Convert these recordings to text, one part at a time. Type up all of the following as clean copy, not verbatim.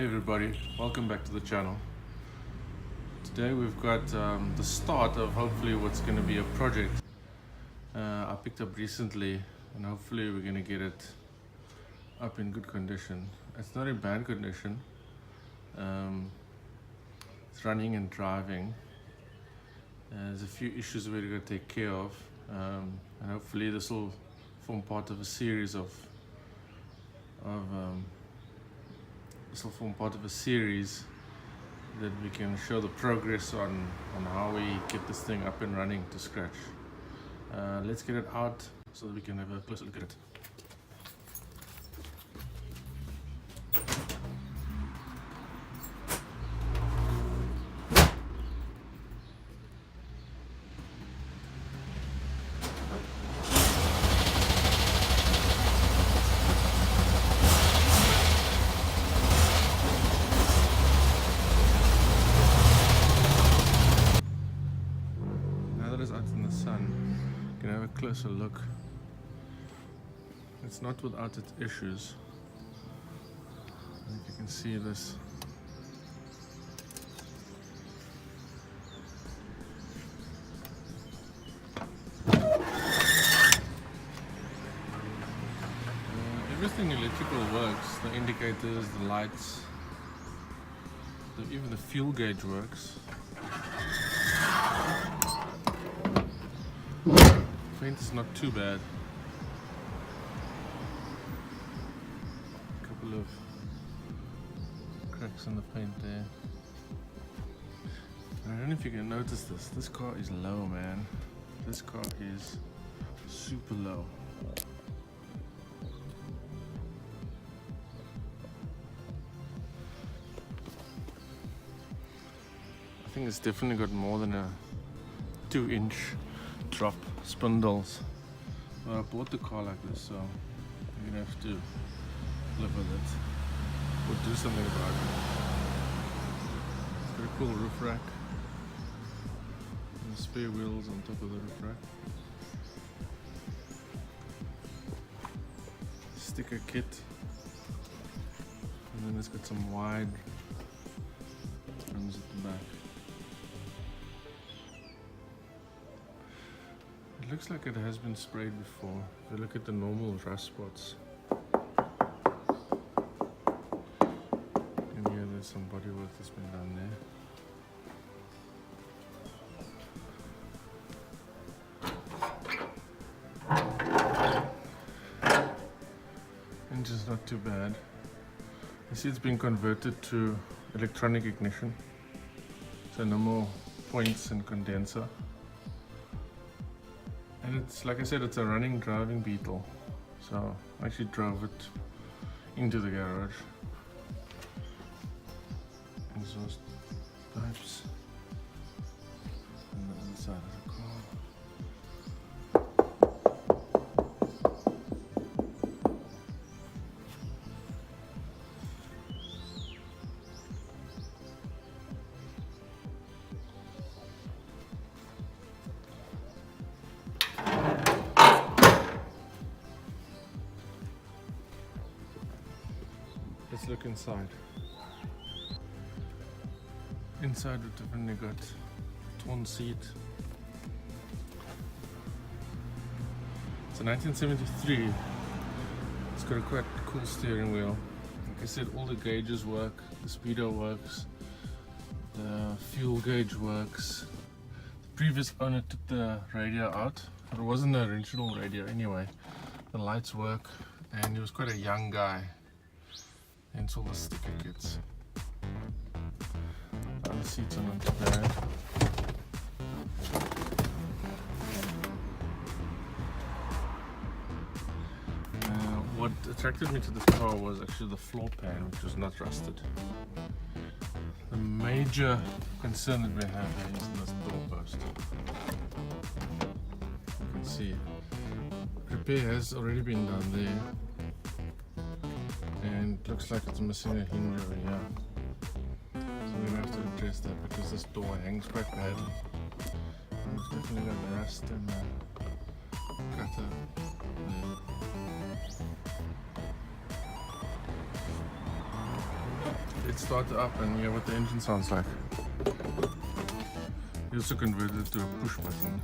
Hey everybody, welcome back to the channel. Today we've got the start of hopefully what's going to be a project I picked up recently, and hopefully we're going to get it up in good condition. It's not in bad condition. It's running and driving. There's a few issues we're going to take care of, and hopefully this will form part of a series that we can show the progress on how we get this thing up and running to scratch. Let's get it out so that we can have a closer look at it. Out in the sun, you can have a closer look. It's not without its issues. I think you can see this. Everything electrical works. The indicators, the lights, even the fuel gauge works. Paint is not too bad. A couple of cracks in the paint there. I don't know if you can notice this. This car is low, man. This car is super low. I think it's definitely got more than a 2-inch drop spindles. Well, I bought the car like this, so you're gonna have to live with it or do something about it. It's got a cool roof rack and spare wheels on top of the roof rack. Sticker kit, and then it's got some wide rims at the back. It looks like it has been sprayed before. If you look at the normal rust spots, and here there's some body work that's been done there. Engine's not too bad. You see it's been converted to electronic ignition, so no more points and condenser. And it's, like I said, it's a running, driving Beetle. So I actually drove it into the garage. Exhaust pipes on the other side of the car. Let's look inside. Inside we've definitely got torn seat. It's a 1973. It's got a quite cool steering wheel. Like I said, all the gauges work. The speedo works. The fuel gauge works. The previous owner took the radio out. It wasn't the original radio anyway. The lights work, and he was quite a young guy. Hence all the sticker kits. The other seats are not too bad. What attracted me to this car was actually the floor pan, which was not rusted. The major concern that we have here is this doorpost. You can see repair has already been done there. And it looks like it's missing a hinge over here. So we're going to have to address that because this door hangs quite badly. And it's definitely got rust and gutter there. it started up and hear what the engine sounds like. You also converted it to a push button.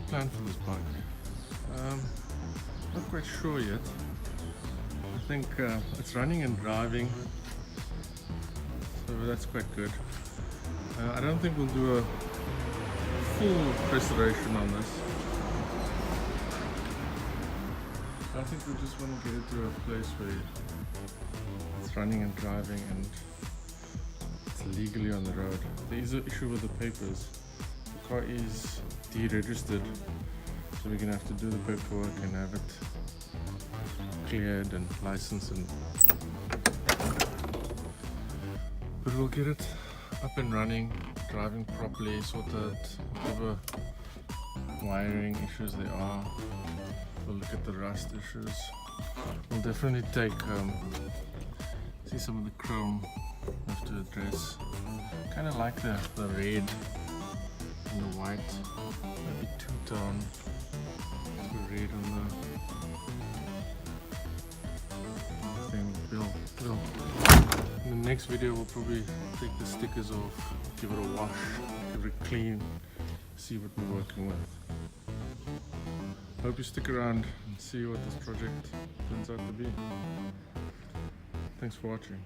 Plan for this bike? Not quite sure yet. I think it's running and driving, so that's quite good. I don't think we'll do a full restoration on this. I think we just want to get it to a place where it's running and driving and it's legally on the road. There is an issue with the papers. The car is deregistered, so we're gonna have to do the paperwork and have it cleared and licensed, but we'll get it up and running, driving properly, sort out whatever wiring issues there are. We'll look at the rust issues. We'll definitely take see some of the chrome we have to address. Kind of like the red and the white, maybe two-tone, the red on the thing. In the next video we'll probably take the stickers off, give it a wash, give it a clean, see what we're working with. Hope you stick around and see what this project turns out to be. Thanks for watching.